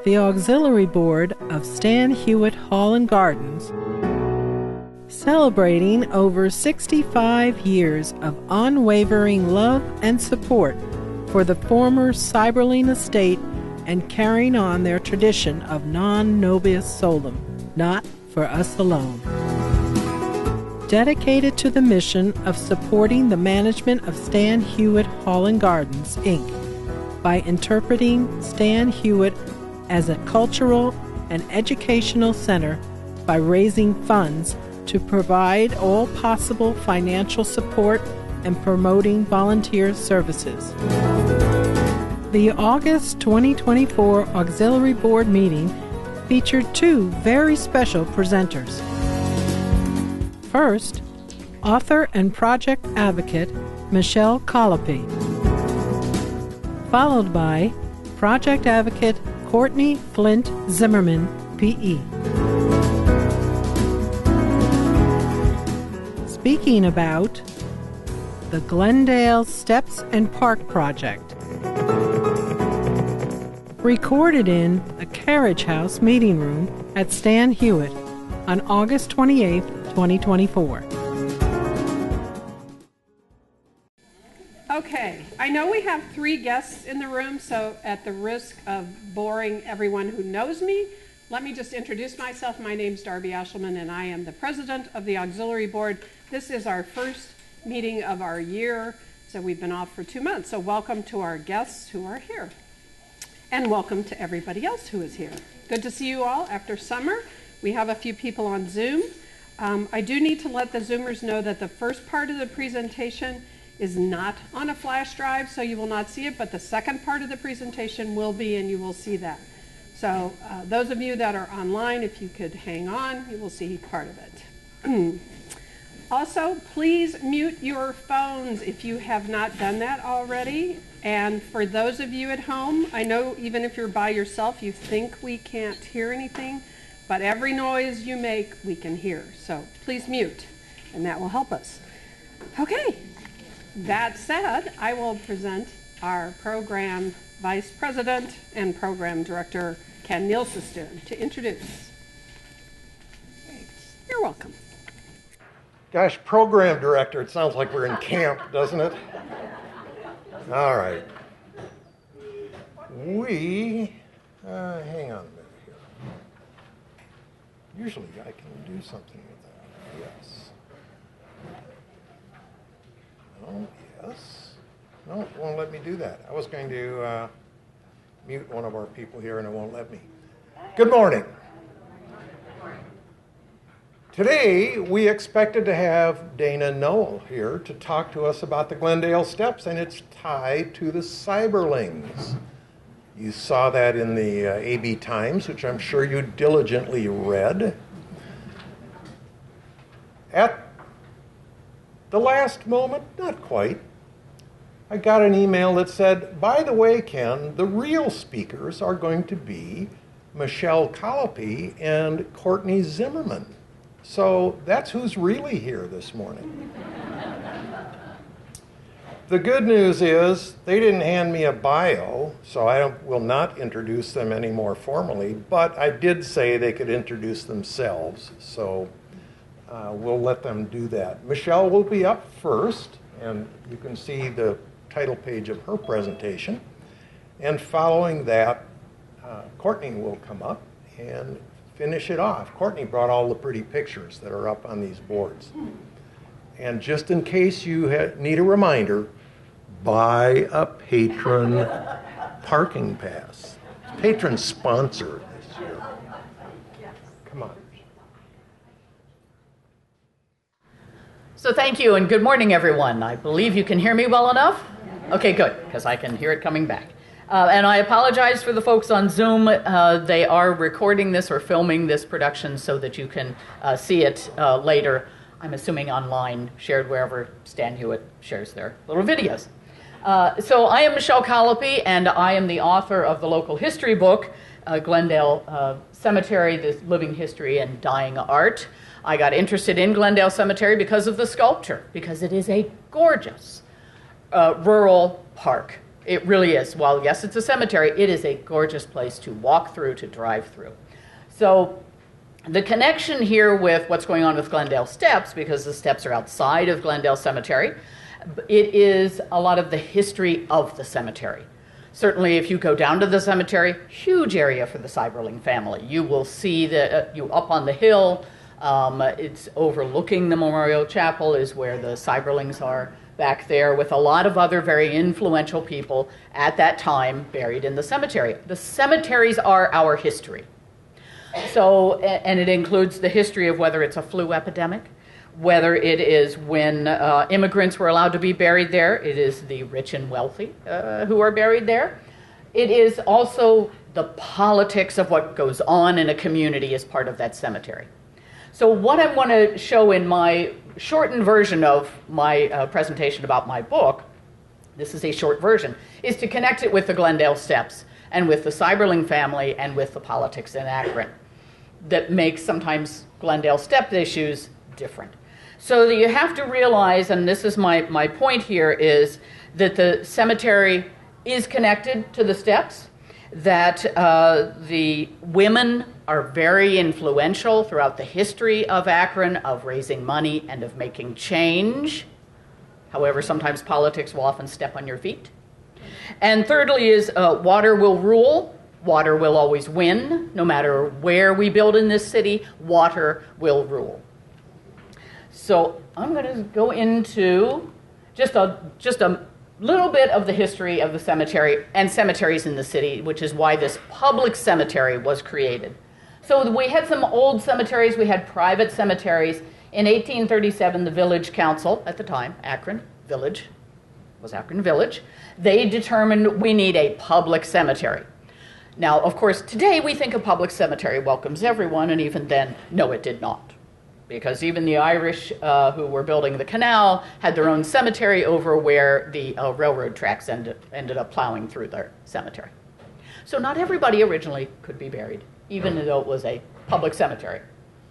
the Auxiliary Board of Stan Hywet Hall and Gardens, celebrating over 65 years of unwavering love and support for the former Cyberling estate and carrying on their tradition of non nobis solum, not for us alone. Dedicated to the mission of supporting the management of Stan Hywet Hall and Gardens, Inc., by interpreting Stan Hywet as a cultural and educational center by raising funds to provide all possible financial support and promoting volunteer services. The August 2024 Auxiliary Board meeting featured two very special presenters. First, author and project advocate Michelle Colopy, followed by project advocate Courtney Flint Zimmerman, P.E. Speaking about the Glendale Steps and Park Project, recorded in a carriage house meeting room at Stan Hywet on August 28, 2024. Okay, I know we have 3 guests in the room, so at the risk of boring everyone who knows me, let me just introduce myself. My name's Darby Ashelman, and I am the president of the Auxiliary Board. This is our first meeting of our year, so we've been off for 2 months. So welcome to our guests who are here, and welcome to everybody else who is here. Good to see you all after summer. We have a few people on Zoom. I do need to let the Zoomers know that the first part of the presentation is not on a flash drive, so you will not see it, but the second part of the presentation will be, and you will see that. So those of you that are online, if you could hang on, you will see part of it. Also, please mute your phones if you have not done that already. And for those of you at home, I know even if you're by yourself, you think we can't hear anything, but every noise you make, we can hear. So please mute, and that will help us. Okay, that said, I will present our program vice president and program director, Ken Nielsen, to introduce. Thanks. You're welcome. Gosh, program director, it sounds like we're in camp, doesn't it? All right. Hang on a minute here. Usually I can do something with that. Yes. No, yes. No, it won't let me do that. I was going to mute one of our people here and it won't let me. Good morning. Today, we expected to have Dana Noel here to talk to us about the Glendale Steps and its tie to the Cyberlings. You saw that in the AB Times, which I'm sure you diligently read. At the last moment, not quite, I got an email that said, by the way, Ken, the real speakers are going to be Michelle Colopy and Courtney Zimmerman. So that's who's really here this morning. The good news is they didn't hand me a bio, so I will not introduce them any more formally, but I did say they could introduce themselves, so we'll let them do that. Michelle will be up first, and you can see the title page of her presentation. And following that, Courtney will come up and finish it off. Courtney brought all the pretty pictures that are up on these boards. And just in case you need a reminder, buy a patron parking pass. Patron sponsor this year. Come on. So thank you and good morning, everyone. I believe you can hear me well enough? Okay, good, because I can hear it coming back. And I apologize for the folks on Zoom. They are recording this or filming this production so that you can see it later. I'm assuming online, shared wherever Stan Hywet shares their little videos. So I am Michelle Colopy, and I am the author of the local history book, Glendale Cemetery, the Living History and Dying Art. I got interested in Glendale Cemetery because of the sculpture, because it is a gorgeous rural park It really is. While yes, it's a cemetery, it is a gorgeous place to walk through, to drive through. So the connection here with what's going on with Glendale Steps, because the steps are outside of Glendale Cemetery, it is a lot of the history of the cemetery. Certainly, if you go down to the cemetery, huge area for the Seiberling family. You will see you up on the hill. It's overlooking the Memorial Chapel is where the Seiberlings are back there, with a lot of other very influential people at that time buried in the cemetery. The cemeteries are our history. So, and it includes the history of whether it's a flu epidemic, whether it is when immigrants were allowed to be buried there. It is the rich and wealthy who are buried there. It is also the politics of what goes on in a community as part of that cemetery. So what I want to show in my shortened version of my presentation about my book, this is a short version, is to connect it with the Glendale Steps and with the Seiberling family and with the politics in Akron that makes sometimes Glendale Step issues different. So that you have to realize, and this is my point here, is that the cemetery is connected to the steps, that the women are very influential throughout the history of Akron, of raising money and of making change. However, sometimes politics will often step on your feet. And thirdly is water will rule. Water will always win. No matter where we build in this city, water will rule. So I'm going to go into just a little bit of the history of the cemetery and cemeteries in the city, which is why this public cemetery was created. So we had some old cemeteries, we had private cemeteries. In 1837, the village council at the time, Akron Village, was Akron Village, they determined we need a public cemetery. Now, of course, today we think a public cemetery welcomes everyone, and even then, no, it did not. Because even the Irish who were building the canal had their own cemetery over where the railroad tracks ended up plowing through their cemetery. So not everybody originally could be buried, even though it was a public cemetery.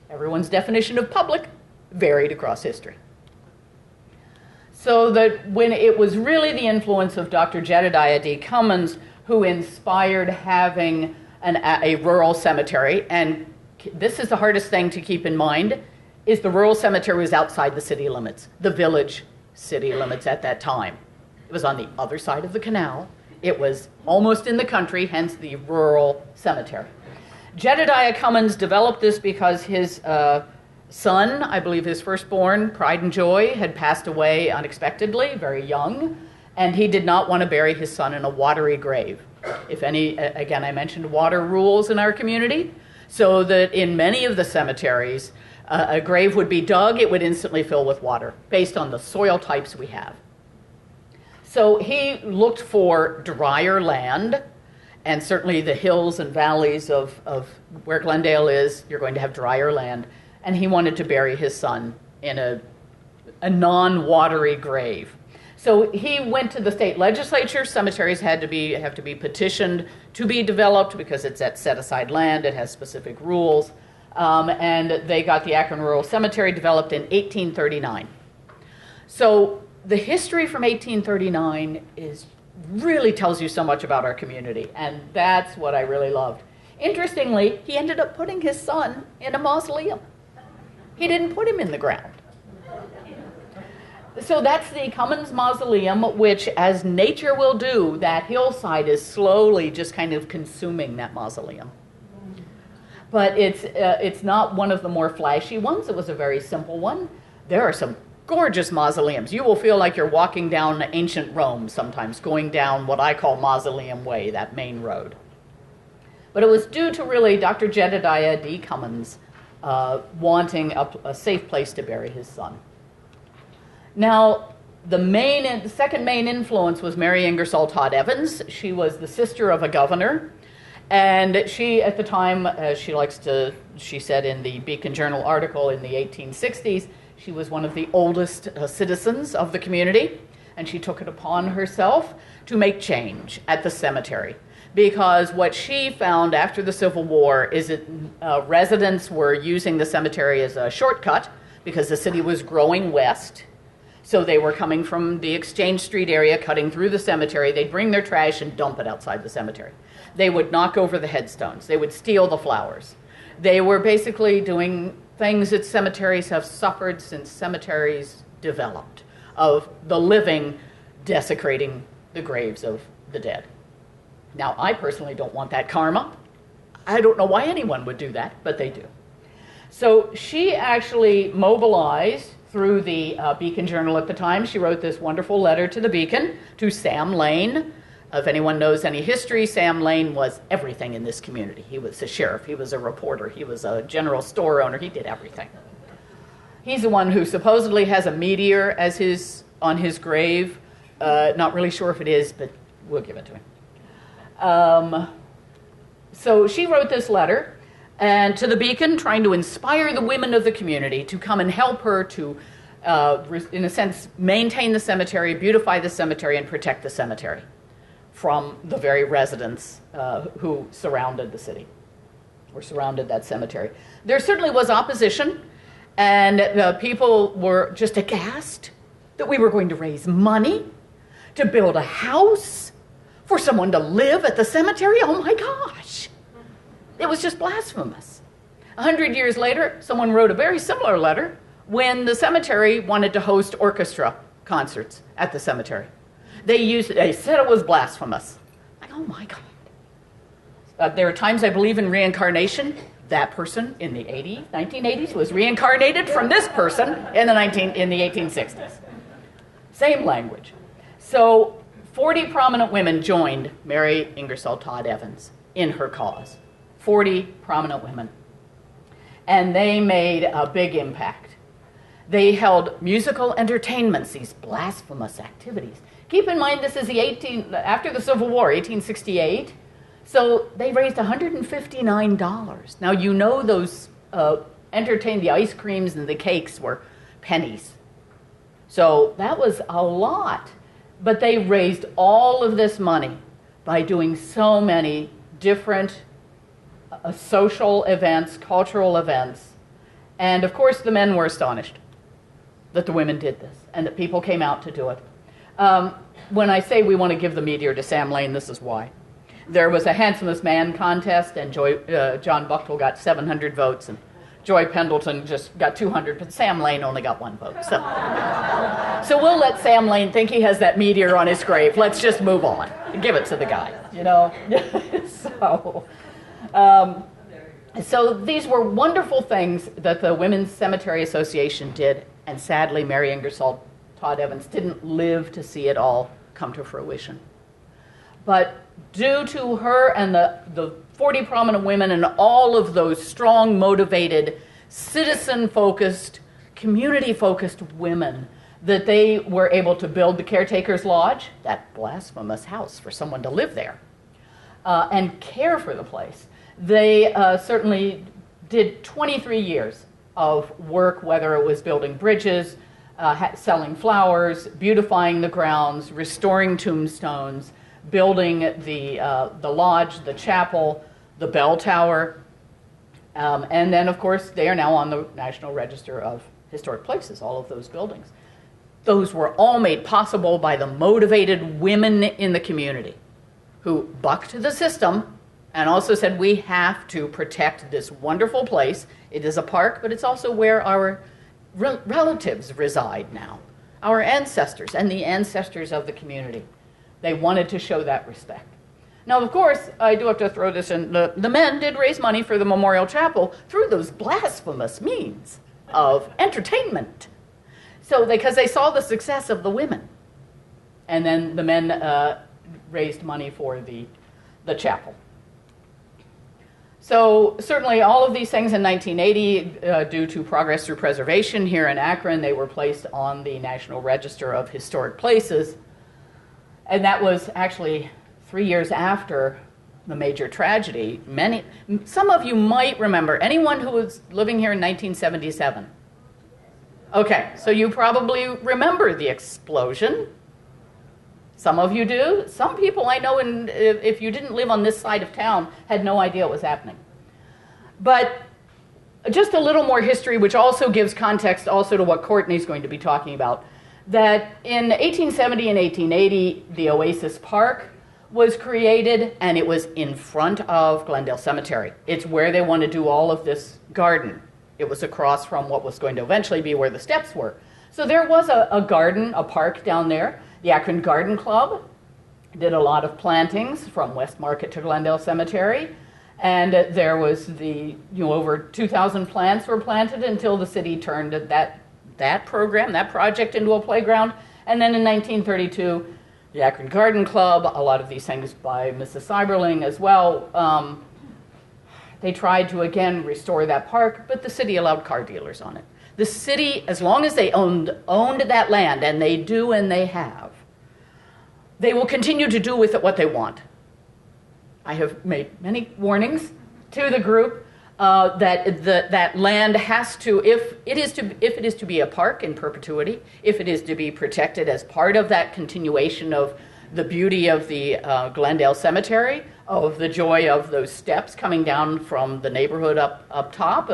Everyone's definition of public varied across history. So that when it was really the influence of Dr. Jedediah D. Cummins who inspired having a rural cemetery, and this is the hardest thing to keep in mind, is the rural cemetery was outside the city limits, the village city limits at that time. It was on the other side of the canal. It was almost in the country, hence the rural cemetery. Jedediah Cummins developed this because his son, I believe his firstborn, Pride and Joy, had passed away unexpectedly, very young, and he did not want to bury his son in a watery grave. If any, again, I mentioned water rules in our community, so that in many of the cemeteries, a grave would be dug, it would instantly fill with water, based on the soil types we have. So he looked for drier land, and certainly the hills and valleys of where Glendale is, you're going to have drier land, and he wanted to bury his son in a non-watery grave. So he went to the state legislature. Cemeteries have to be petitioned to be developed because it's at set-aside land. It has specific rules. And they got the Akron Rural Cemetery developed in 1839. So the history from 1839 really tells you so much about our community, and that's what I really loved. Interestingly, he ended up putting his son in a mausoleum. He didn't put him in the ground. So that's the Cummins Mausoleum, which, as nature will do, that hillside is slowly just kind of consuming that mausoleum. But it's not one of the more flashy ones. It was a very simple one. There are some gorgeous mausoleums. You will feel like you're walking down ancient Rome sometimes, going down what I call Mausoleum Way, that main road. But it was due to really Dr. Jedediah D. Cummins wanting a safe place to bury his son. Now, the second main influence was Mary Ingersoll Todd Evans. She was the sister of a governor. And she, at the time, she said in the Beacon Journal article in the 1860s, she was one of the oldest citizens of the community, and she took it upon herself to make change at the cemetery. Because what she found after the Civil War is that residents were using the cemetery as a shortcut because the city was growing west. So they were coming from the Exchange Street area, cutting through the cemetery. They'd bring their trash and dump it outside the cemetery. They would knock over the headstones. They would steal the flowers. They were basically doing things that cemeteries have suffered since cemeteries developed, of the living desecrating the graves of the dead. Now, I personally don't want that karma. I don't know why anyone would do that, but they do. So she actually mobilized through the Beacon Journal at the time. She wrote this wonderful letter to the Beacon, to Sam Lane. If anyone knows any history, Sam Lane was everything in this community. He was a sheriff, he was a reporter, he was a general store owner, he did everything. He's the one who supposedly has a meteor as on his grave. Not really sure if it is, but we'll give it to him. So she wrote this letter and to the Beacon, trying to inspire the women of the community to come and help her to, in a sense, maintain the cemetery, beautify the cemetery, and protect the cemetery from the very residents who surrounded the city, or surrounded that cemetery. There certainly was opposition, and people were just aghast that we were going to raise money to build a house for someone to live at the cemetery. Oh my gosh. It was just blasphemous. 100 years later, someone wrote a very similar letter when the cemetery wanted to host orchestra concerts at the cemetery. They said it was blasphemous. Like, oh my God. There are times I believe in reincarnation. That person in the 1980s was reincarnated from this person in the 1860s. Same language. So 40 prominent women joined Mary Ingersoll Todd Evans in her cause. 40 prominent women. And they made a big impact. They held musical entertainments, these blasphemous activities. Keep in mind, this is after the Civil War, 1868. So they raised $159. Now, you know those the ice creams and the cakes were pennies. So that was a lot. But they raised all of this money by doing so many different social events, cultural events. And of course, the men were astonished that the women did this and that people came out to do it. When I say we want to give the meteor to Sam Lane, this is why. There was a handsomest man contest, and John Buckle got 700 votes, and Joy Pendleton just got 200, but Sam Lane only got 1 vote. So we'll let Sam Lane think he has that meteor on his grave. Let's just move on. Give it to the guy, you know? So these were wonderful things that the Women's Cemetery Association did, and sadly Mary Ingersoll Todd Evans didn't live to see it all come to fruition. But due to her and the 40 prominent women and all of those strong, motivated, citizen-focused, community-focused women, that they were able to build the Caretaker's Lodge, that blasphemous house for someone to live there, and care for the place. They certainly did 23 years of work, whether it was building bridges, selling flowers, beautifying the grounds, restoring tombstones, building the lodge, the chapel, the bell tower, and then, of course, they are now on the National Register of Historic Places, all of those buildings. Those were all made possible by the motivated women in the community who bucked the system and also said, we have to protect this wonderful place. It is a park, but it's also where our relatives reside now, our ancestors and the ancestors of the community. They wanted to show that respect. Now, of course, I do have to throw this in. The men did raise money for the Memorial Chapel through those blasphemous means of entertainment. So, because they saw the success of the women. And then the men raised money for the chapel. So certainly all of these things in 1980, due to progress through preservation here in Akron, they were placed on the National Register of Historic Places. And that was actually 3 years after the major tragedy. Some of you might remember, anyone who was living here in 1977. Okay, so you probably remember the explosion. Some of you do. Some people I know, if you didn't live on this side of town, had no idea what was happening. But just a little more history, which also gives context also to what Courtney's going to be talking about. that in 1870 and 1880, the Oasis Park was created, and it was in front of Glendale Cemetery. It's where they want to do all of this garden. It was across from what was going to eventually be where the steps were. So there was a garden, a park down there. The Akron Garden Club did a lot of plantings from West Market to Glendale Cemetery. And there was over 2,000 plants were planted until the city turned that program, that project into a playground. And then in 1932, the Akron Garden Club, a lot of these things by Mrs. Seiberling as well, they tried to again restore that park, but the city allowed car dealers on it. The city, as long as they owned that land, and they do and they have, they will continue to do with it what they want. I have made many warnings to the group that land has to, if it is to be a park in perpetuity, if it is to be protected as part of that continuation of the beauty of the Glendale Cemetery, of the joy of those steps coming down from the neighborhood up top,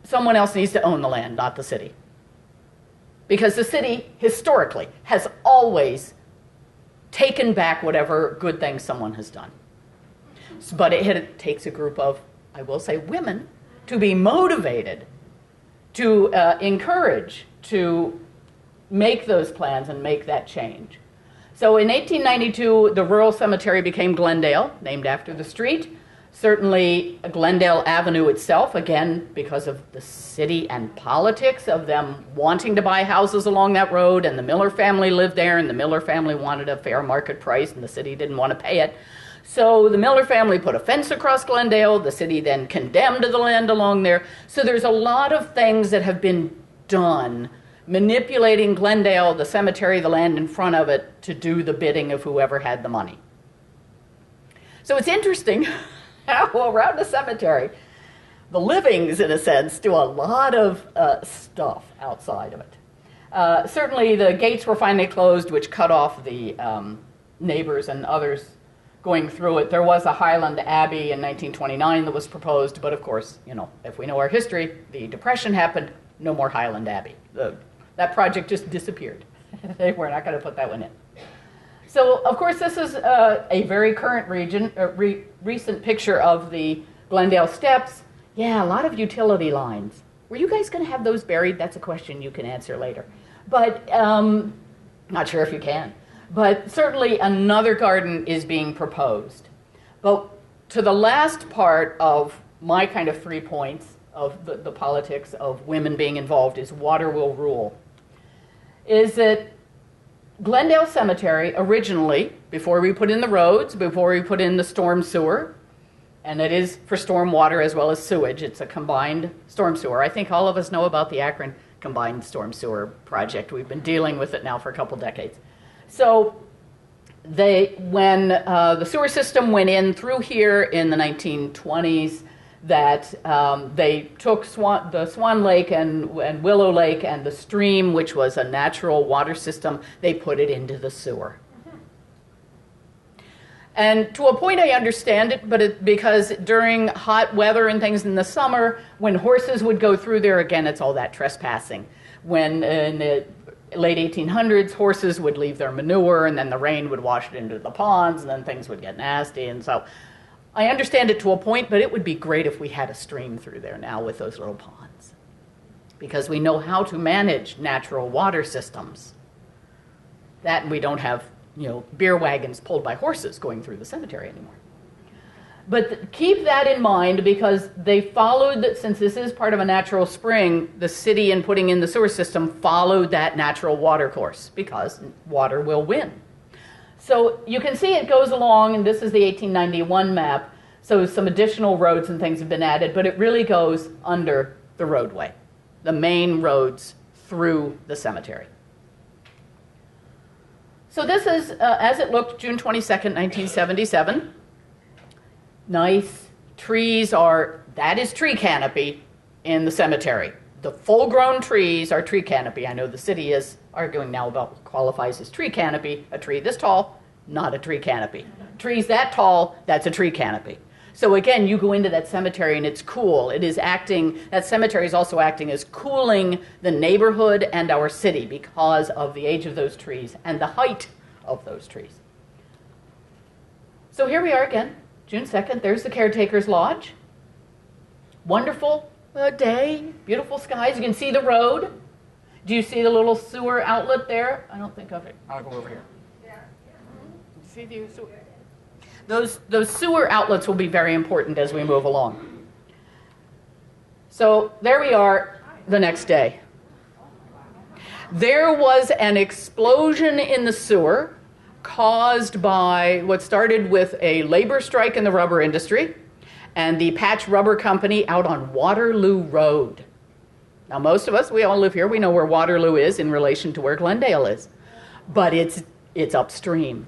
someone else needs to own the land, not the city. Because the city, historically, has always taken back whatever good things someone has done. But it takes a group of, I will say, women to be motivated, to encourage, to make those plans and make that change. So in 1892, the rural cemetery became Glendale, named after the street. Certainly Glendale Avenue itself, again, because of the city and politics of them wanting to buy houses along that road, and the Miller family lived there, and the Miller family wanted a fair market price, and the city didn't want to pay it. So the Miller family put a fence across Glendale. The city then condemned the land along there. So there's a lot of things that have been done manipulating Glendale, the cemetery, the land in front of it, to do the bidding of whoever had the money. So it's interesting how around the cemetery, the livings, in a sense, do a lot of stuff outside of it. Certainly the gates were finally closed, which cut off the neighbors and others going through it. There was a Highland Abbey in 1929 that was proposed, but of course, if we know our history, the Depression happened, no more Highland Abbey. That project just disappeared. They were not going to put that one in. So, of course, this is a very current recent picture of the Glendale Steps. Yeah, a lot of utility lines. Were you guys going to have those buried? That's a question you can answer later. But not sure if you can. But certainly another garden is being proposed. But to the last part of my kind of 3 points of the politics of women being involved is water will rule. Is that Glendale Cemetery originally, before we put in the roads, before we put in the storm sewer, and it is for storm water as well as sewage, it's a combined storm sewer. I think all of us know about the Akron combined storm sewer project. We've been dealing with it now for a couple decades. So when the sewer system went in through here in the 1920s, that they took the Swan Lake and Willow Lake and the stream, which was a natural water system, they put it into the sewer. And to a point I understand it, but because during hot weather and things in the summer, when horses would go through there, again, it's all that trespassing. When in the late 1800s, horses would leave their manure, and then the rain would wash it into the ponds, and then things would get nasty. And so I understand it to a point, but it would be great if we had a stream through there now with those little ponds, because we know how to manage natural water systems. That, and we don't have, beer wagons pulled by horses going through the cemetery anymore. But keep that in mind, because they followed that, since this is part of a natural spring, the city, in putting in the sewer system, followed that natural water course, because water will win. So you can see it goes along, and this is the 1891 map, so some additional roads and things have been added, but it really goes under the roadway, the main roads through the cemetery. So this is, as it looked, June 22nd, 1977. Nice trees that is tree canopy in the cemetery. The full-grown trees are tree canopy. I know the city is arguing now about what qualifies as tree canopy. A tree this tall, not a tree canopy. Trees that tall, that's a tree canopy. So again, you go into that cemetery and it's cool. It is acting, that cemetery is also acting as cooling the neighborhood and our city because of the age of those trees and the height of those trees. So here we are again, June 2nd. There's the Caretaker's Lodge. Wonderful day, beautiful skies. You can see the road. Do you see the little sewer outlet there? I don't think of it. I'll go over here. See the sewer? Those sewer outlets will be very important as we move along. So there we are the next day. There was an explosion in the sewer caused by what started with a labor strike in the rubber industry and the Patch Rubber Company out on Waterloo Road. Now, most of us, we all live here, we know where Waterloo is in relation to where Glendale is, but it's upstream.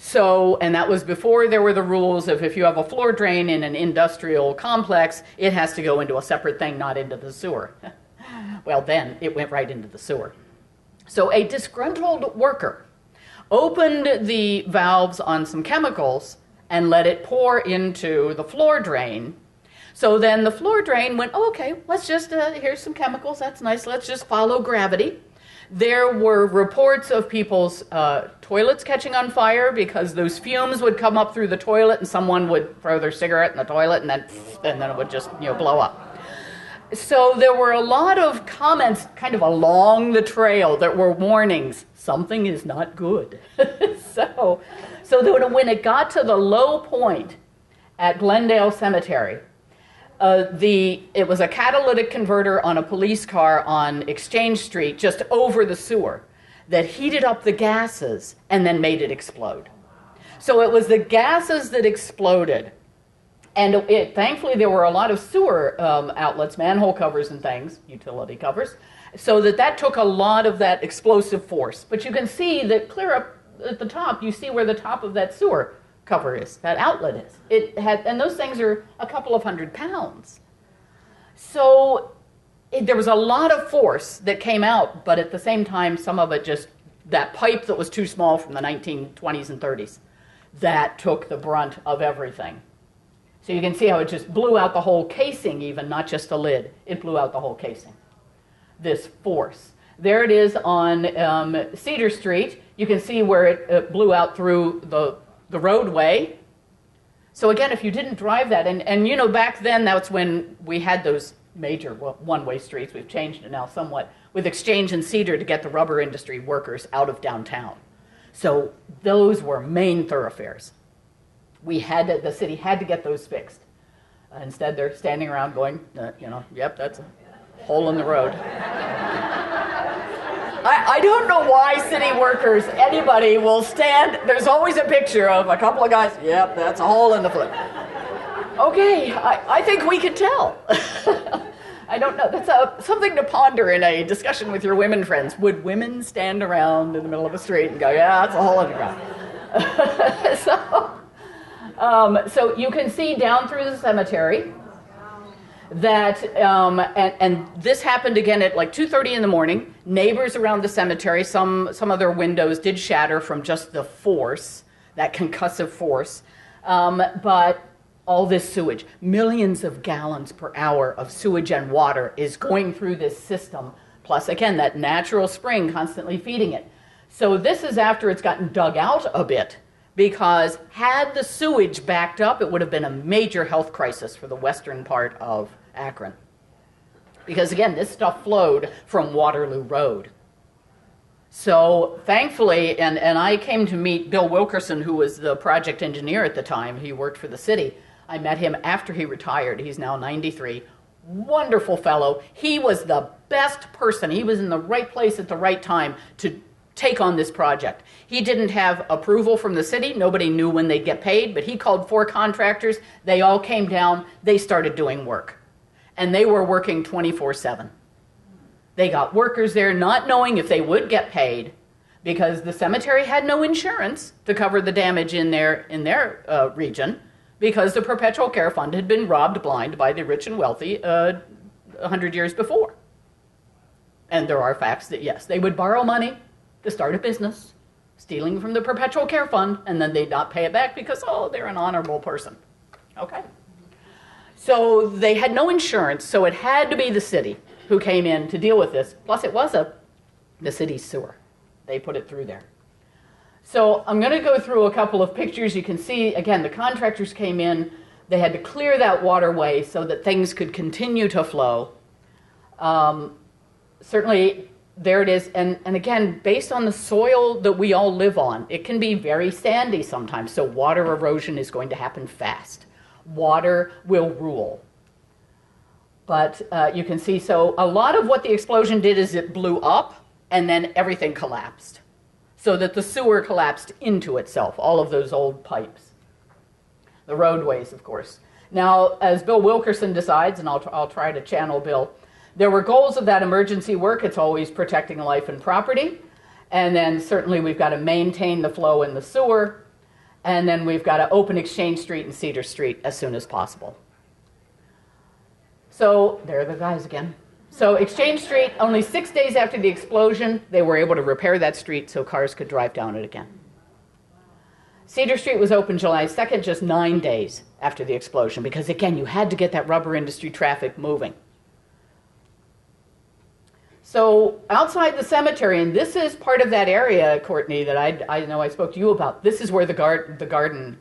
So, and that was before there were the rules of if you have a floor drain in an industrial complex, it has to go into a separate thing, not into the sewer. Well, then it went right into the sewer. So a disgruntled worker opened the valves on some chemicals and let it pour into the floor drain. So then the floor drain went, oh, okay, let's just, here's some chemicals, that's nice, let's just follow gravity. There were reports of people's toilets catching on fire because those fumes would come up through the toilet and someone would throw their cigarette in the toilet and then it would just, blow up. So there were a lot of comments kind of along the trail that were warnings, something is not good. So when it got to the low point at Glendale Cemetery, it was a catalytic converter on a police car on Exchange Street just over the sewer that heated up the gases and then made it explode. So it was the gases that exploded. And thankfully there were a lot of sewer outlets, manhole covers and things, utility covers, so that took a lot of that explosive force. But you can see that clear up at the top, you see where the top of that sewer cover is, that outlet is. And those things are a couple of 100 pounds. So there was a lot of force that came out, but at the same time, some of it just, that pipe that was too small from the 1920s and 30s, that took the brunt of everything. So you can see how it just blew out the whole casing even, not just the lid. It blew out the whole casing. This force. There it is on Cedar Street. You can see where it blew out through the roadway. So again, if you didn't drive that, and back then that's when we had those major one-way streets. We've changed it now somewhat with Exchange and Cedar to get the rubber industry workers out of downtown. So those were main thoroughfares. The city had to get those fixed. Instead, they're standing around going, yep, that's a hole in the road. I don't know why city workers, anybody will stand, there's always a picture of a couple of guys, yep, that's a hole in the floor. Okay, I think we can tell. I don't know, that's something to ponder in a discussion with your women friends. Would women stand around in the middle of a street and go, yeah, that's a hole in the ground? So you can see down through the cemetery that, and this happened again at like 2:30 in the morning. Neighbors around the cemetery, some of their windows did shatter from just the force, that concussive force. But all this sewage, millions of gallons per hour of sewage and water is going through this system. Plus, again, that natural spring constantly feeding it. So this is after it's gotten dug out a bit, because had the sewage backed up, it would have been a major health crisis for the western part of Akron. Because again, this stuff flowed from Waterloo Road. So thankfully, and I came to meet Bill Wilkerson, who was the project engineer at the time. He worked for the city. I met him after he retired. He's now 93. Wonderful fellow. He was the best person. He was in the right place at the right time to take on this project. He didn't have approval from the city. Nobody knew when they'd get paid, but he called 4 contractors. They all came down. They started doing work. And they were working 24/7. They got workers there not knowing if they would get paid because the cemetery had no insurance to cover the damage in their region because the Perpetual Care Fund had been robbed blind by the rich and wealthy 100 years before. And there are facts that, yes, they would borrow money to start a business, stealing from the Perpetual Care Fund, and then they'd not pay it back because, oh, they're an honorable person. Okay? So they had no insurance, so it had to be the city who came in to deal with this. Plus it was the city's sewer. They put it through there. So I'm going to go through a couple of pictures. You can see, again, the contractors came in. They had to clear that waterway so that things could continue to flow. Certainly, there it is. And again, based on the soil that we all live on, it can be very sandy sometimes. So water erosion is going to happen fast. Water will rule. But you can see, so a lot of what the explosion did is it blew up and then everything collapsed. So that the sewer collapsed into itself, all of those old pipes. The roadways, of course. Now, as Bill Wilkerson decides, and I'll try to channel Bill, there were goals of that emergency work. It's always protecting life and property. And then certainly we've got to maintain the flow in the sewer. And then we've got to open Exchange Street and Cedar Street as soon as possible. So there are the guys again. So Exchange Street, only 6 days after the explosion, they were able to repair that street so cars could drive down it again. Cedar Street was open July 2nd, just 9 days after the explosion, because again, you had to get that rubber industry traffic moving. So outside the cemetery, and this is part of that area, Courtney, that I know I spoke to you about. This is where the garden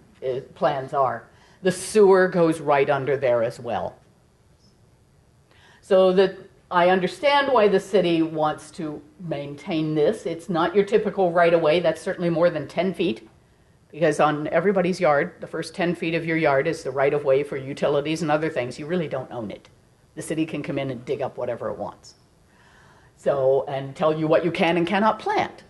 plans are. The sewer goes right under there as well. So that I understand why the city wants to maintain this. It's not your typical right-of-way. That's certainly more than 10 feet, because on everybody's yard, the first 10 feet of your yard is the right-of-way for utilities and other things. You really don't own it. The city can come in and dig up whatever it wants. So, and tell you what you can and cannot plant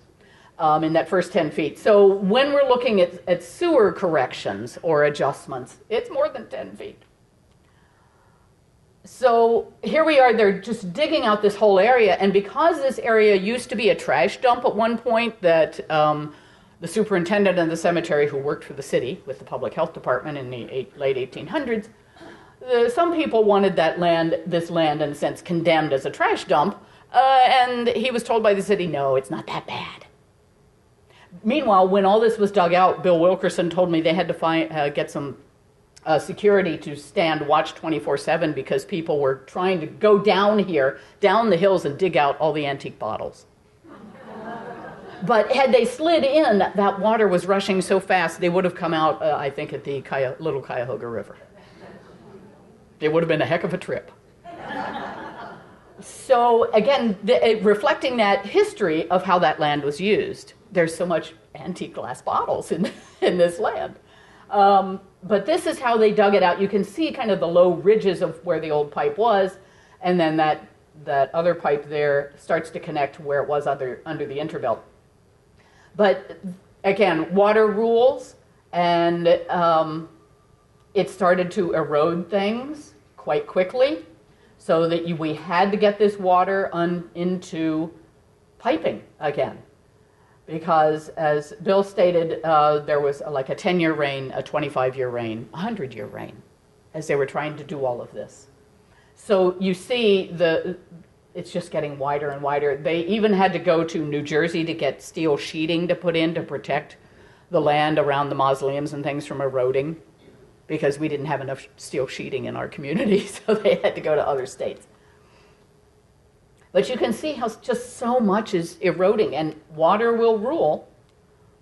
in that first 10 feet. So when we're looking at sewer corrections or adjustments, it's more than 10 feet. So here we are, they're just digging out this whole area, and because this area used to be a trash dump at one point that the superintendent of the cemetery, who worked for the city with the public health department in the late 1800s, some people wanted this land in a sense condemned as a trash dump, and he was told by the city, no, it's not that bad. Meanwhile, when all this was dug out, Bill Wilkerson told me they had to get some security to stand watch 24/7 because people were trying to go down the hills and dig out all the antique bottles. But had they slid in, that water was rushing so fast, they would have come out, I think, at the Little Cuyahoga River. It would have been a heck of a trip. So again, reflecting that history of how that land was used, there's so much antique glass bottles in this land. But this is how they dug it out. You can see kind of the low ridges of where the old pipe was, and then that other pipe there starts to connect where it was under the interbelt. But again, water rules, and it started to erode things quite quickly, so that we had to get this water into piping again. Because as Bill stated, there was like a 10-year rain, a 25-year rain, a 100-year rain, as they were trying to do all of this. So you see it's just getting wider and wider. They even had to go to New Jersey to get steel sheeting to put in to protect the land around the mausoleums and things from eroding, because we didn't have enough steel sheeting in our community, so they had to go to other states. But you can see how just so much is eroding, and water will rule.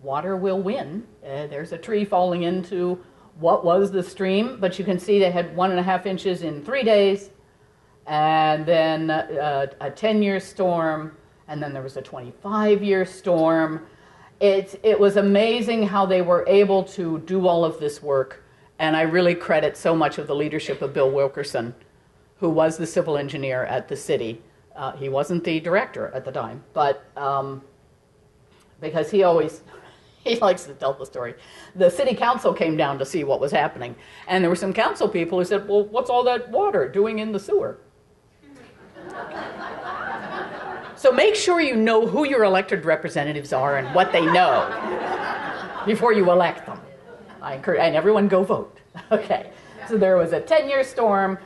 Water will win. There's a tree falling into what was the stream, but you can see they had 1.5 inches in 3 days, and then a 10-year storm, and then there was a 25-year storm. It was amazing how they were able to do all of this work, and I really credit so much of the leadership of Bill Wilkerson, who was the civil engineer at the city. He wasn't the director at the time, but because he likes to tell the story. The city council came down to see what was happening, and there were some council people who said, well, what's all that water doing in the sewer? So make sure you know who your elected representatives are and what they know before you elect them. I encourage, and everyone go vote. Okay, so there was a 10-year storm.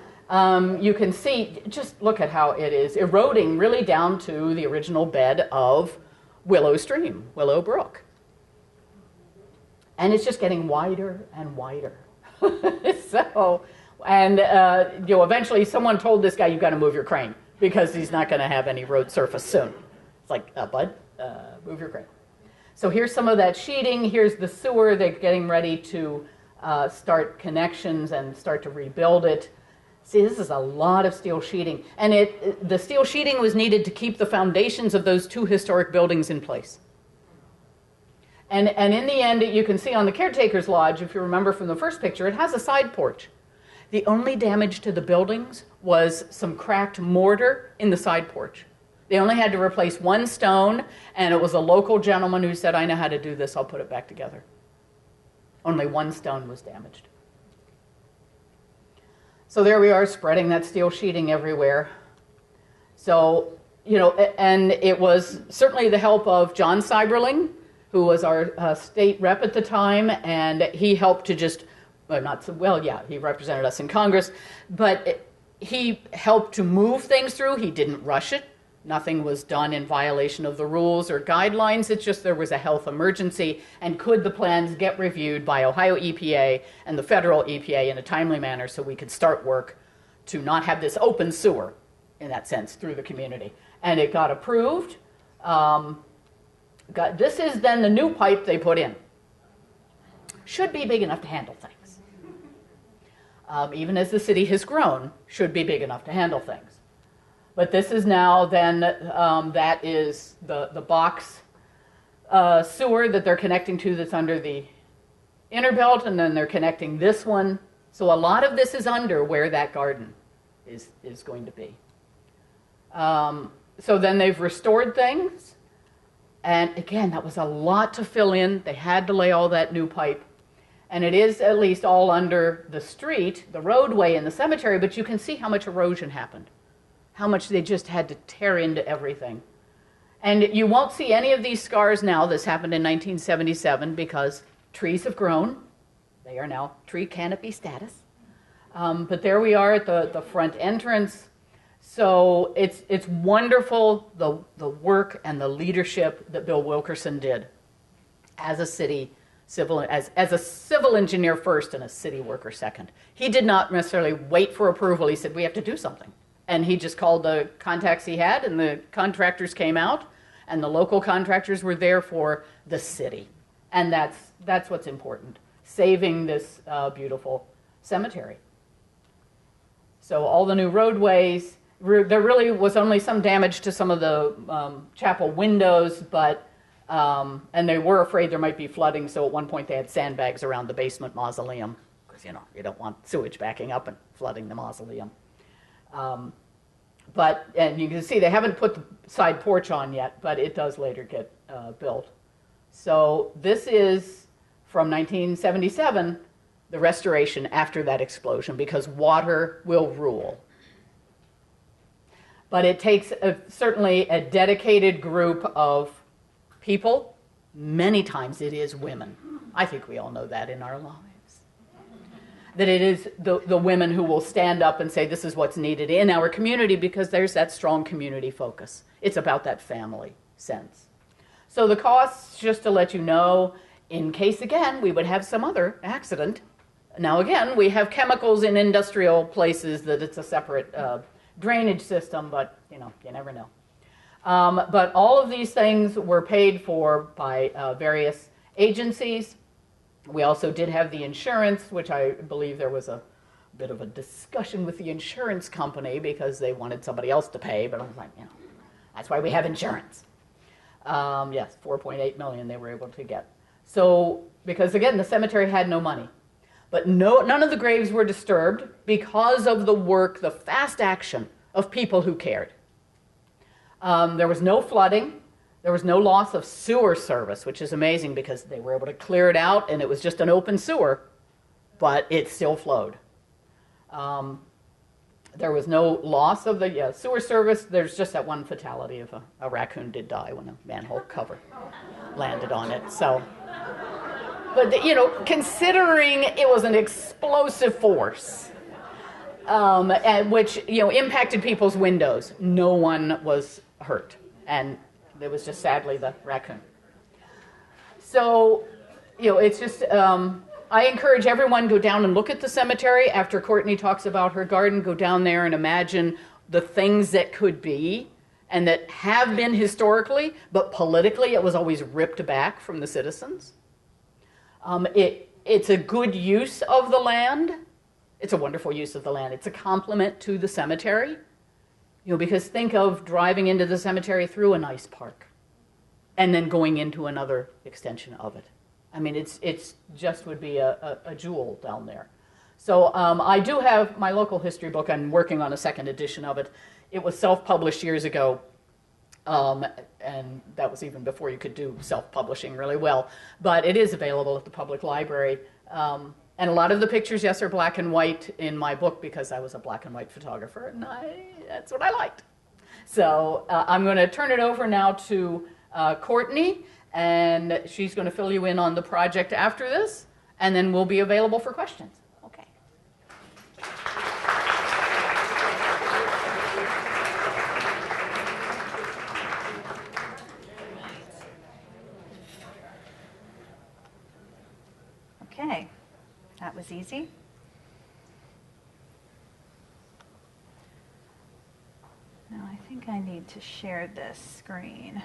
You can see, just look at how it is eroding really down to the original bed of Willow Stream, Willow Brook. And it's just getting wider and wider. So And eventually someone told this guy, "You've got to move your crane because he's not going to have any road surface soon." It's like, bud, move your crane. So here's some of that sheeting. Here's the sewer. They're getting ready to start connections and start to rebuild it. See, this is a lot of steel sheeting. And the steel sheeting was needed to keep the foundations of those two historic buildings in place. And in the end, you can see on the caretaker's lodge, if you remember from the first picture, it has a side porch. The only damage to the buildings was some cracked mortar in the side porch. They only had to replace one stone, and it was a local gentleman who said, "I know how to do this, I'll put it back together." Only one stone was damaged. So there we are, spreading that steel sheeting everywhere. So, and it was certainly the help of John Seiberling, who was our state rep at the time, and he helped to just, he represented us in Congress, but he helped to move things through. He didn't rush it. Nothing was done in violation of the rules or guidelines. It's just there was a health emergency, and could the plans get reviewed by Ohio EPA and the federal EPA in a timely manner so we could start work to not have this open sewer, in that sense, through the community. And it got approved. This is then the new pipe they put in. Should be big enough to handle things. Even as the city has grown, should be big enough to handle things. But this is now then, that is the box sewer that they're connecting to that's under the inner belt, and then they're connecting this one. So a lot of this is under where that garden is going to be. So then they've restored things. And again, that was a lot to fill in. They had to lay all that new pipe. And it is at least all under the street, the roadway and the cemetery, but you can see how much erosion happened. How much they just had to tear into everything. And you won't see any of these scars now. This happened in 1977 because trees have grown. They are now tree canopy status. But there we are at the front entrance. So it's wonderful, the work and the leadership that Bill Wilkerson did as a city as a civil engineer first and a city worker second. He did not necessarily wait for approval. He said, "We have to do something." And he just called the contacts he had, and the contractors came out, and the local contractors were there for the city. And that's what's important, saving this beautiful cemetery. So all the new roadways, there really was only some damage to some of the chapel windows, but and they were afraid there might be flooding, so at one point they had sandbags around the basement mausoleum, because you don't want sewage backing up and flooding the mausoleum. And you can see they haven't put the side porch on yet, but it does later get built. So this is from 1977, the restoration after that explosion, because water will rule. But it takes certainly a dedicated group of people. Many times it is women. I think we all know that in our lives. That it is the women who will stand up and say, this is what's needed in our community, because there's that strong community focus. It's about that family sense. So the costs, just to let you know, in case, again, we would have some other accident. Now, again, we have chemicals in industrial places that it's a separate drainage system, but, you never know. But all of these things were paid for by various agencies. We also did have the insurance, which I believe there was a bit of a discussion with the insurance company because they wanted somebody else to pay, but I was like, that's why we have insurance. Yes, $4.8 million they were able to get. So, because again, the cemetery had no money. But none of the graves were disturbed because of the work, the fast action of people who cared. There was no flooding. There was no loss of sewer service, which is amazing because they were able to clear it out and it was just an open sewer, but it still flowed. There was no loss of the sewer service. There's just that one fatality of a raccoon did die when a manhole cover landed on it. So, but considering it was an explosive force, which impacted people's windows, no one was hurt, and it was just sadly the raccoon. So, it's just I encourage everyone go down and look at the cemetery after Courtney talks about her garden. Go down there and imagine the things that could be and that have been historically, but politically it was always ripped back from the citizens. It's a good use of the land. It's a wonderful use of the land. It's a complement to the cemetery. Because think of driving into the cemetery through a nice park and then going into another extension of it. I mean, it's just would be a jewel down there. So I do have my local history book. I'm working on a second edition of it. It was self-published years ago, and that was even before you could do self-publishing really well. But it is available at the public library. And a lot of the pictures, yes, are black and white in my book because I was a black and white photographer, and that's what I liked. So I'm going to turn it over now to Courtney, and she's going to fill you in on the project after this, and then we'll be available for questions. Okay. Okay, that was easy. Now I think I need to share this screen.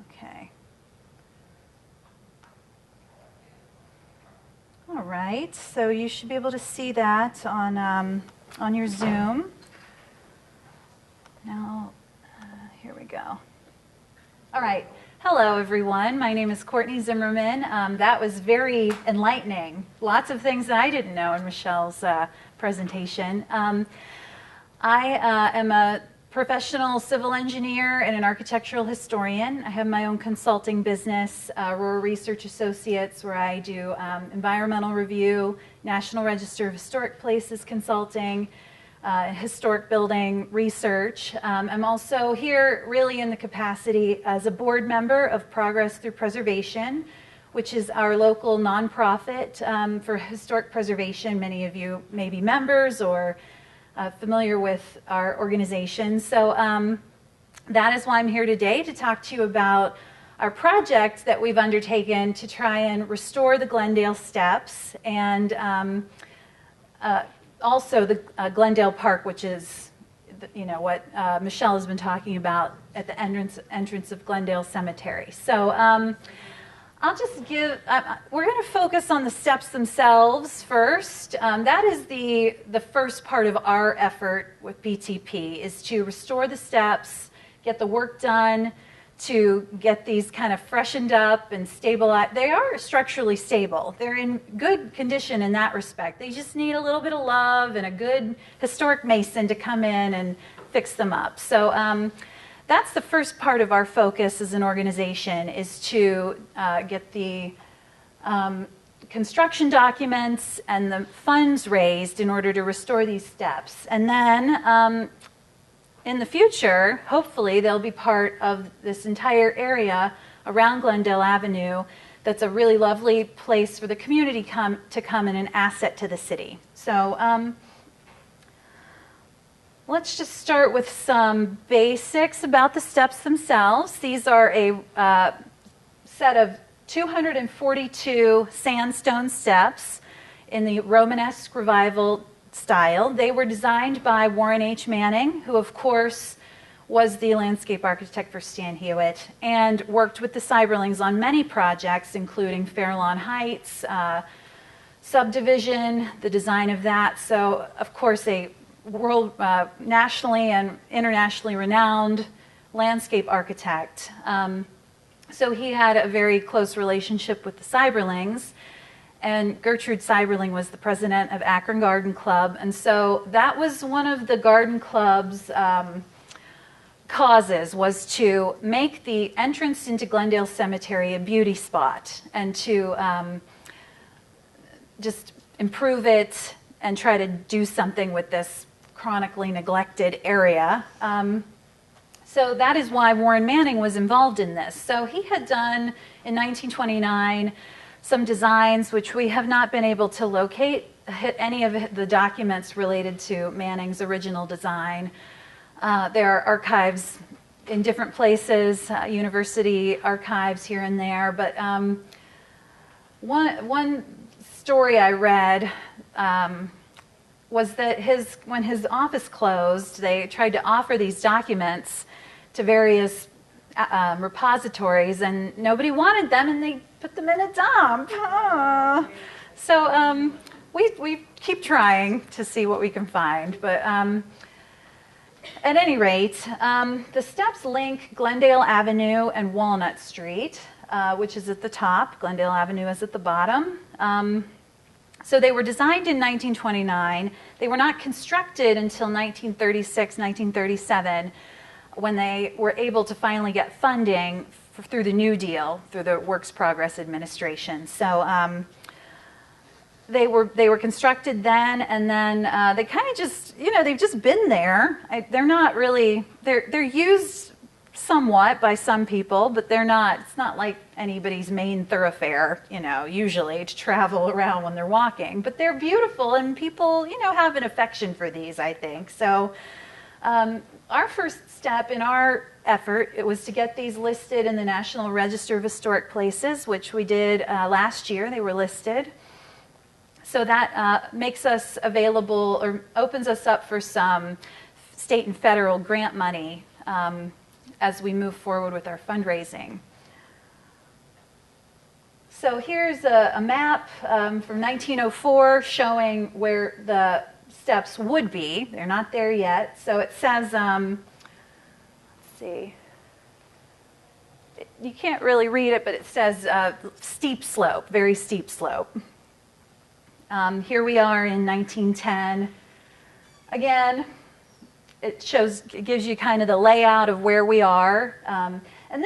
Okay. All right, so you should be able to see that on your Zoom. Now, here we go. All right, hello everyone. My name is Courtney Zimmerman. That was very enlightening. Lots of things that I didn't know in Michelle's presentation. I am a professional civil engineer and an architectural historian. I have my own consulting business, Aurora Research Associates, where I do environmental review, National Register of Historic Places consulting, historic building research. I'm also here really in the capacity as a board member of Progress Through Preservation, which is our local nonprofit for historic preservation. Many of you may be members or familiar with our organization. So that is why I'm here today, to talk to you about our project that we've undertaken to try and restore the Glendale Steps and also the Glendale Park, which is what Michelle has been talking about at the entrance of Glendale Cemetery. So I'll just give, we're going to focus on the steps themselves first. That is the first part of our effort with BTP, is to restore the steps, get the work done, to get these kind of freshened up and stabilized. They are structurally stable. They're in good condition in that respect. They just need a little bit of love and a good historic mason to come in and fix them up. So that's the first part of our focus as an organization, is to get the construction documents and the funds raised in order to restore these steps. And then in the future, hopefully, they'll be part of this entire area around Glendale Avenue that's a really lovely place for the community to come and an asset to the city. So let's just start with some basics about the steps themselves. These are a set of 242 sandstone steps in the Romanesque Revival style. They were designed by Warren H. Manning, who of course was the landscape architect for Stan Hywet, and worked with the Cyberlings on many projects, including Fairlawn Heights, subdivision, the design of that. So of course a nationally and internationally renowned landscape architect. So he had a very close relationship with the Cyberlings, and Gertrude Cyberling was the president of Akron Garden Club, and so that was one of the Garden Club's causes, was to make the entrance into Glendale Cemetery a beauty spot and to just improve it and try to do something with this chronically neglected area. So that is why Warren Manning was involved in this. So he had done in 1929 some designs which we have not been able to locate hit any of the documents related to Manning's original design. There are archives in different places, university archives here and there, but one story I read was that when his office closed, they tried to offer these documents to various repositories, and nobody wanted them, and they put them in a dump. So we keep trying to see what we can find, but at any rate, the steps link Glendale Avenue and Walnut Street, which is at the top. Glendale Avenue is at the bottom. So they were designed in 1929. They were not constructed until 1936, 1937, when they were able to finally get funding through the New Deal, through the Works Progress Administration. So they were constructed then, and then they kind of just, they've just been there. They're not really, they're used somewhat by some people, but it's not like anybody's main thoroughfare, usually to travel around when they're walking. But they're beautiful, and people, have an affection for these, I think. So our first step in our effort, it was to get these listed in the National Register of Historic Places, which we did last year. They were listed. So that makes us available, or opens us up for some state and federal grant money as we move forward with our fundraising. So here's a map from 1904 showing where the steps would be. They're not there yet. So it says, let's see, you can't really read it, but it says steep slope, very steep slope. Here we are in 1910. Again, it gives you kind of the layout of where we are. And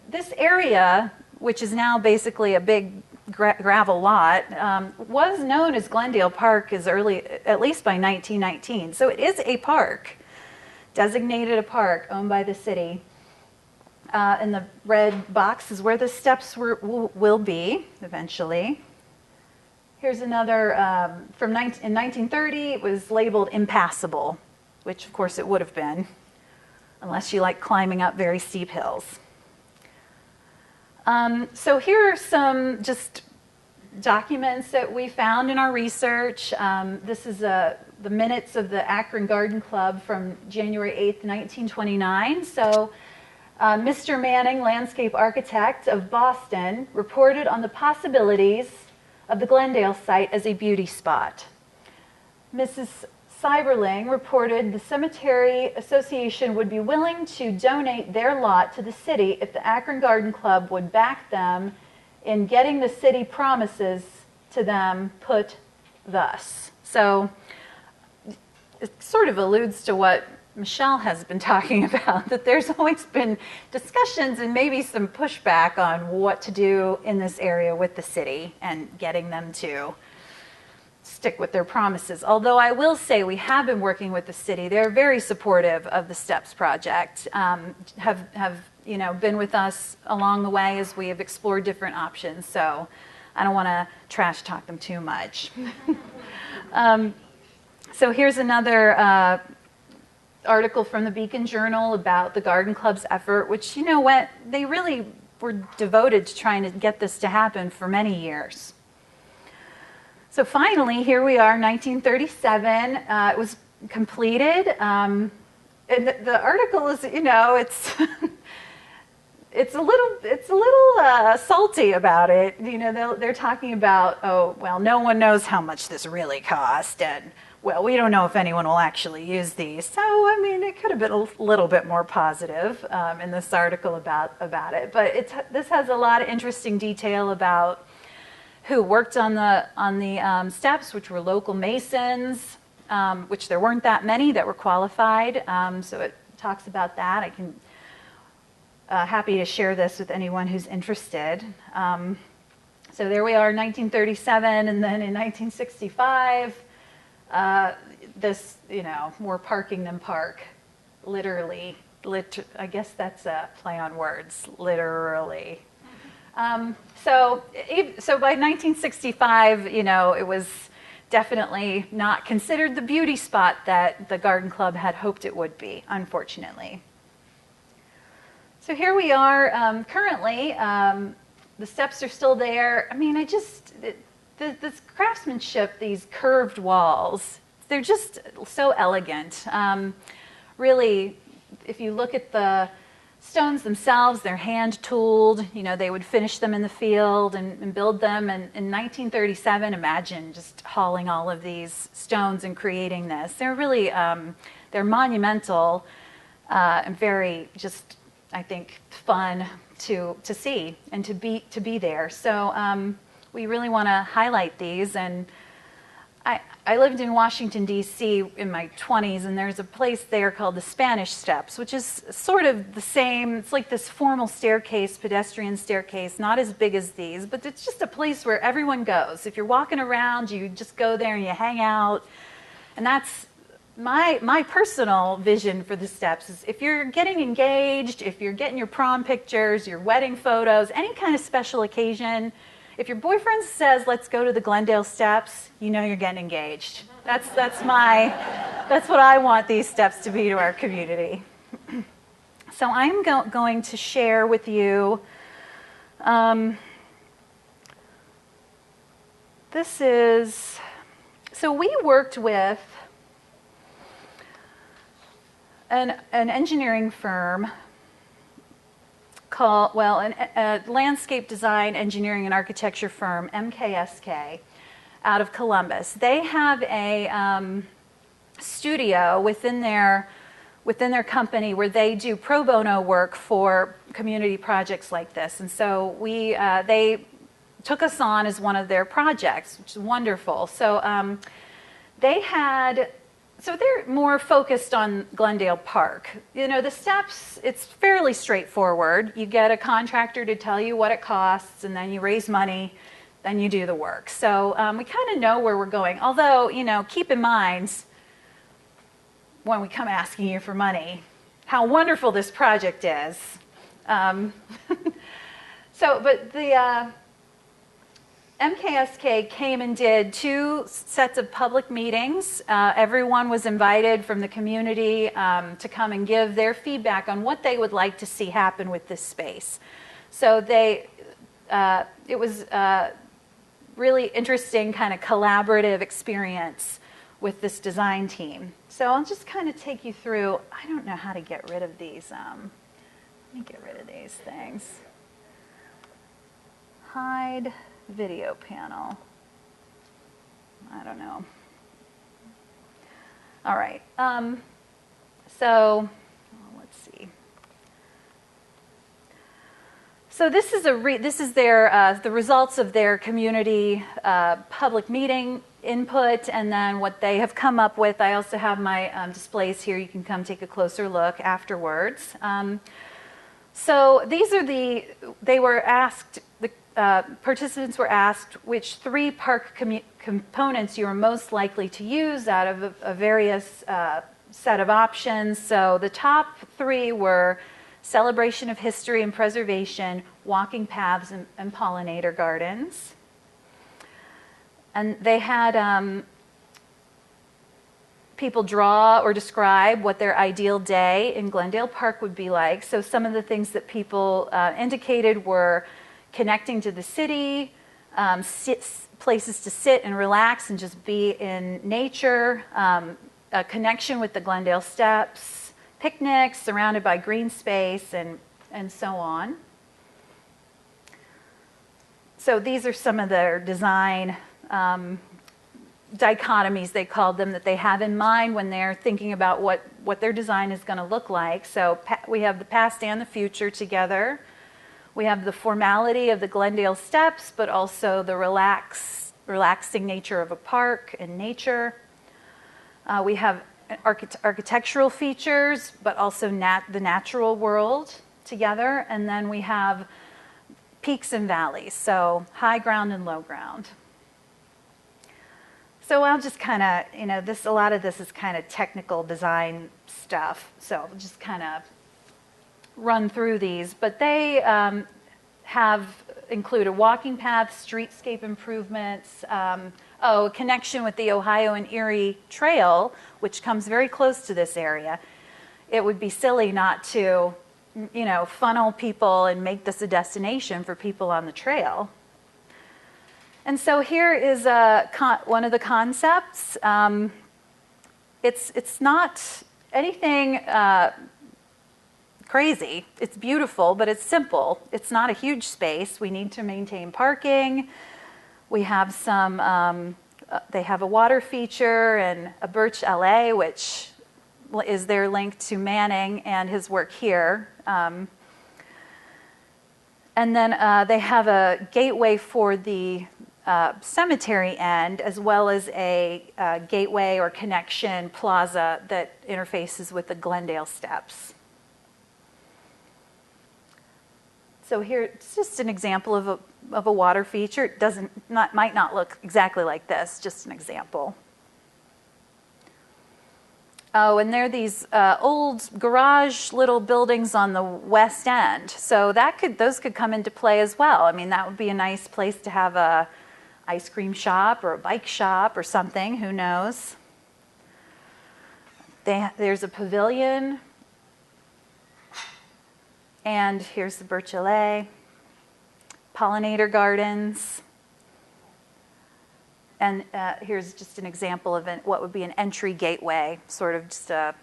this area, which is now basically a big gravel lot, was known as Glendale Park as early, at least by 1919. So it is a park, designated a park owned by the city. And the red box is where the steps will be eventually. Here's another, in 1930, it was labeled impassable, which of course it would have been, unless you like climbing up very steep hills. So here are some just documents that we found in our research. This is the minutes of the Akron Garden Club from January 8th, 1929. So Mr. Manning, landscape architect of Boston, reported on the possibilities of the Glendale site as a beauty spot. Mrs. Seiberling reported the Cemetery Association would be willing to donate their lot to the city if the Akron Garden Club would back them in getting the city promises to them put thus. So it sort of alludes to what Michelle has been talking about, that there's always been discussions and maybe some pushback on what to do in this area with the city and getting them to stick with their promises. Although I will say we have been working with the city. They're very supportive of the STEPS project, have been with us along the way as we have explored different options. So I don't want to trash talk them too much. So here's another article from the Beacon Journal about the Garden Club's effort, which, they really were devoted to trying to get this to happen for many years. So finally, here we are, 1937. It was completed. And the article is, it's a little salty about it. They're talking about, oh, well, no one knows how much this really cost, and well, we don't know if anyone will actually use these. So, it could have been a little bit more positive in this article about it. But this has a lot of interesting detail about who worked on the steps, which were local masons, which there weren't that many that were qualified. So it talks about that. I can happy to share this with anyone who's interested. So there we are, 1937, and then in 1965. More parking than park, literally. I guess that's a play on words, literally. So by 1965, it was definitely not considered the beauty spot that the garden club had hoped it would be, unfortunately. So here we are currently. The steps are still there. I mean, this craftsmanship, these curved walls, they're just so elegant. Really, if you look at the stones themselves, they're hand tooled. You know, they would finish them in the field and build them. And in 1937, imagine just hauling all of these stones and creating this. They're really, they're monumental and very just, I think, fun to see and to be there. So we really want to highlight these. And I lived in Washington, D.C. in my 20s, and there's a place there called the Spanish Steps, which is sort of the same. It's like this formal staircase, pedestrian staircase, not as big as these, but it's just a place where everyone goes. If you're walking around, you just go there and you hang out. And that's my personal vision for the steps is if you're getting engaged, if you're getting your prom pictures, your wedding photos, any kind of special occasion, if your boyfriend says, let's go to the Glendale Steps, you know you're getting engaged. That's what I want these steps to be to our community. So I'm going to share with you, so we worked with an engineering firm called, a landscape design, engineering, and architecture firm, MKSK, out of Columbus. They have a studio within their company where they do pro bono work for community projects like this. And so they took us on as one of their projects, which is wonderful. So So they're more focused on Glendale Park. You know, the steps, it's fairly straightforward. You get a contractor to tell you what it costs, and then you raise money, then you do the work. So we kind of know where we're going. Although, you know, keep in mind, when we come asking you for money, how wonderful this project is. But the MKSK came and did 2 sets of public meetings. Everyone was invited from the community to come and give their feedback on what they would like to see happen with this space. So it was a really interesting kind of collaborative experience with this design team. So I'll just kind of take you through. I don't know how to get rid of these. Let me get rid of these things. Hide video panel. I don't know. All right. Let's see. So this is the results of their community public meeting input, and then what they have come up with. I also have my displays here. You can come take a closer look afterwards. So they were asked. Participants were asked which 3 park components you were most likely to use out of a various set of options. So the top 3 were celebration of history and preservation, walking paths, and pollinator gardens. And they had people draw or describe what their ideal day in Glendale Park would be like. So some of the things that people indicated were connecting to the city, places to sit and relax and just be in nature, a connection with the Glendale Steps, picnics surrounded by green space, and so on. So these are some of their design dichotomies, they called them, that they have in mind when they're thinking about what their design is going to look like. So we have the past and the future together. We have the formality of the Glendale Steps, but also the relaxing nature of a park and nature. We have architectural features, but also the natural world together. And then we have peaks and valleys, so high ground and low ground. So I'll just kind of, a lot of this is kind of technical design stuff. So I'll just kind of run through these, but they have included walking paths, streetscape improvements, a oh, a connection with the Ohio and Erie Trail, which comes very close to this area, it would be silly not to, you know, funnel people and make this a destination for people on the trail. And so here is one of the concepts. It's not anything crazy. It's beautiful, but it's simple. It's not a huge space. We need to maintain parking. We have some, they have a water feature and a Birch LA, which is their link to Manning and his work here. And then they have a gateway for the cemetery end, as well as a gateway or connection plaza that interfaces with the Glendale Steps. So here, it's just an example of a water feature. It might not look exactly like this, just an example. Oh, and there are these old garage little buildings on the west end. So those could come into play as well. I mean, that would be a nice place to have a ice cream shop or a bike shop or something, who knows. There's a pavilion. And here's the Birch LA, pollinator gardens. And here's just an example of what would be an entry gateway, sort of just a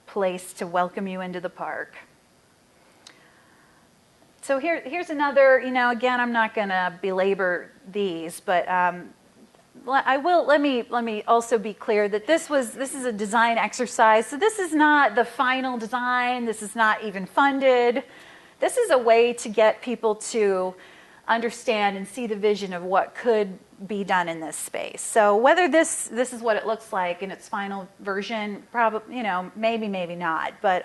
place to welcome you into the park. So here's another, you know, again, I'm not going to belabor these, but I will. Let me also be clear that this is a design exercise. So this is not the final design. This is not even funded. This is a way to get people to understand and see the vision of what could be done in this space. So whether this is what it looks like in its final version, probably, you know, maybe not. But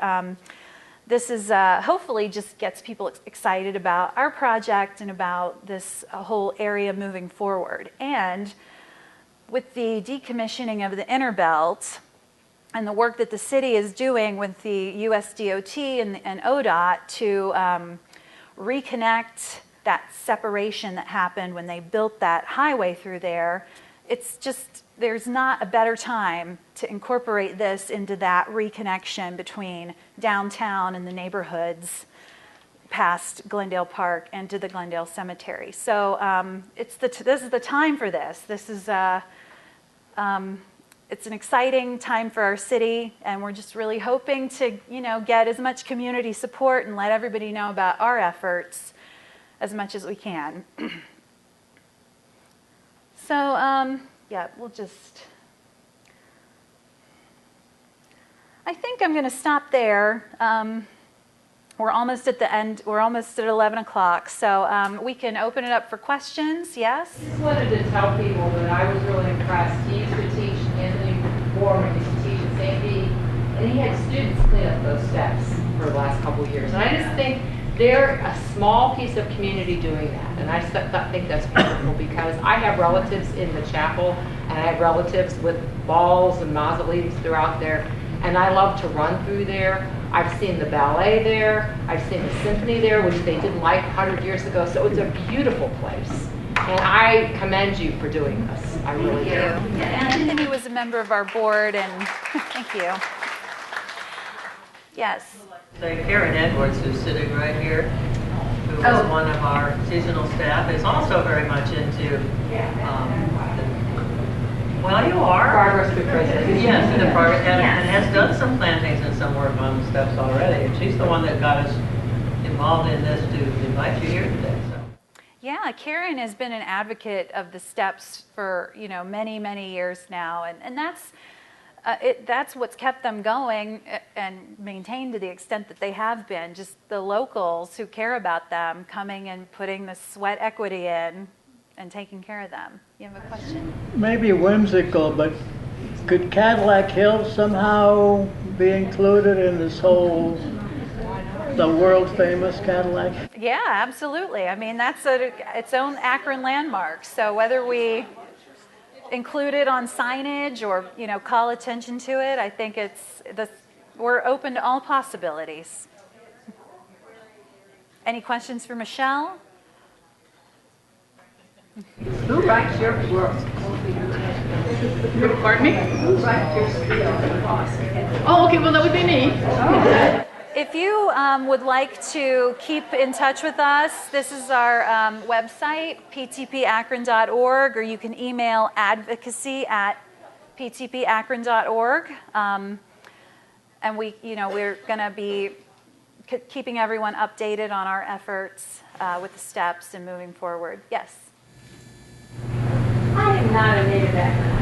this is hopefully just gets people excited about our project and about this whole area moving forward. And with the decommissioning of the inner belt and the work that the city is doing with the US DOT and ODOT to reconnect that separation that happened when they built that highway through there, it's just, there's not a better time to incorporate this into that reconnection between downtown and the neighborhoods past Glendale Park and to the Glendale Cemetery. So this is the time for this. This is it's an exciting time for our city, and we're just really hoping to, you know, get as much community support and let everybody know about our efforts as much as we can. So yeah, we'll just. I think I'm going to stop there. We're almost at the end. We're almost at 11 o'clock, so we can open it up for questions. Yes? I just wanted to tell people that I was really impressed. He used to teach Anthony Warren, used to teach at St. B, and he had students clean up those steps for the last couple of years. And I just think they're a small piece of community doing that. And I think that's wonderful, because I have relatives in the chapel, and I have relatives with balls and mausoleums throughout there. And I love to run through there. I've seen the ballet there. I've seen the symphony there, which they didn't like 100 years ago. So it's a beautiful place. And I commend you for doing this. I really do. Yeah, Anthony was a member of our board, and thank you. Yes. Karen Edwards, who's sitting right here, who is one of our seasonal staff, is also very much into well, you are. Progress with president. Yes, in the progress, and has done some plantings and some work on the steps already. And she's the one that got us involved in this to invite you here today. So. Yeah, Karen has been an advocate of the steps for, you know, many, many years now, and that's what's kept them going and maintained to the extent that they have been. Just the locals who care about them coming and putting the sweat equity in and taking care of them. You have a question? Maybe whimsical, but could Cadillac Hill somehow be included in this whole, the world famous Cadillac? Yeah, absolutely. I mean, that's its own Akron landmark. So whether we include it on signage or, you know, call attention to it, I think we're open to all possibilities. Any questions for Michelle? Who writes your book? Pardon me? Oh, okay, well, that would be me. If you would like to keep in touch with us, this is our website, ptpakron.org, or you can email advocacy@ptpakron.org. And we're going to be keeping everyone updated on our efforts with the steps and moving forward. Yes? I am not a native Akronite.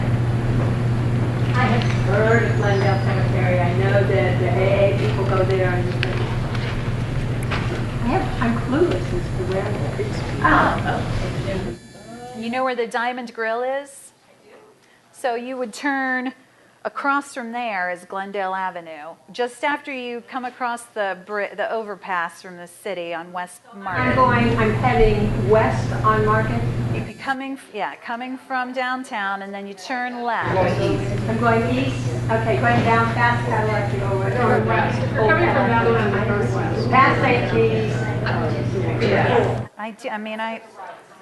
I have heard of Glendale Cemetery. I know that the AA people go there. I'm clueless as to where it is. Oh. You know where the Diamond Grill is? So you would turn across from there is Glendale Avenue. Just after you come across the overpass from the city on West Market. I'm heading west on Market. You'd be coming from downtown, and then you turn left. I'm going east. Okay, going down past Cadillac to go west. West. You're coming from downtown to turn west. Past St. Keys. Yeah.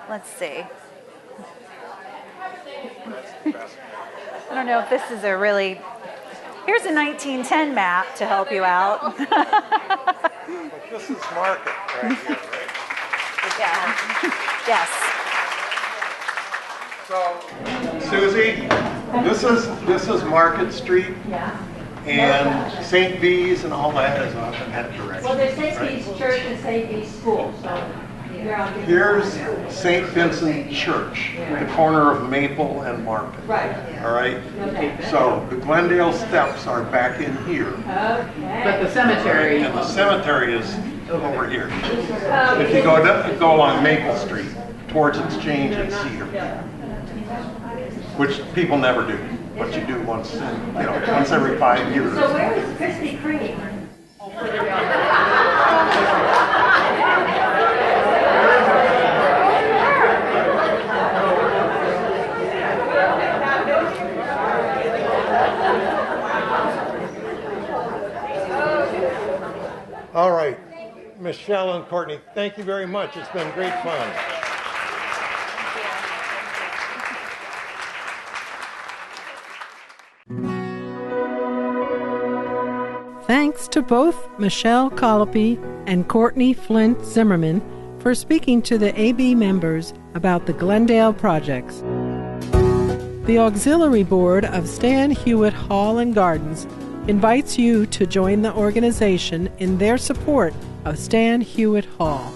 Let's see. I don't know if this is a really... Here's a 1910 map to help you out. But this is Market right here, right? Yeah. Yes. So, Susie, this is Market Street, and St. B's and all that is off in that direction. Well, there's St. B's Church and St. B's School, so they're on different. Here's St. Vincent Church, the corner of Maple and Market. Right. All right? Okay. So the Glendale Steps are back in here, Okay. But the cemetery. and the cemetery is over here. If you go on Maple Street towards Exchange and Cedar, which people never do, but you do once every 5 years. So where is Krispy Kreme? All right, Michelle and Courtney, thank you very much. It's been great fun. Thanks to both Michelle Colopy and Courtney Flint Zimmerman for speaking to the AB members about the Glendale projects. The Auxiliary Board of Stan Hywet Hall and Gardens invites you to join the organization in their support of Stan Hywet Hall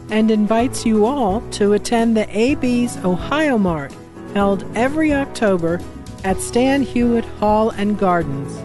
and invites you all to attend the AB's Ohio Mart held every October at Stan Hywet Hall and Gardens.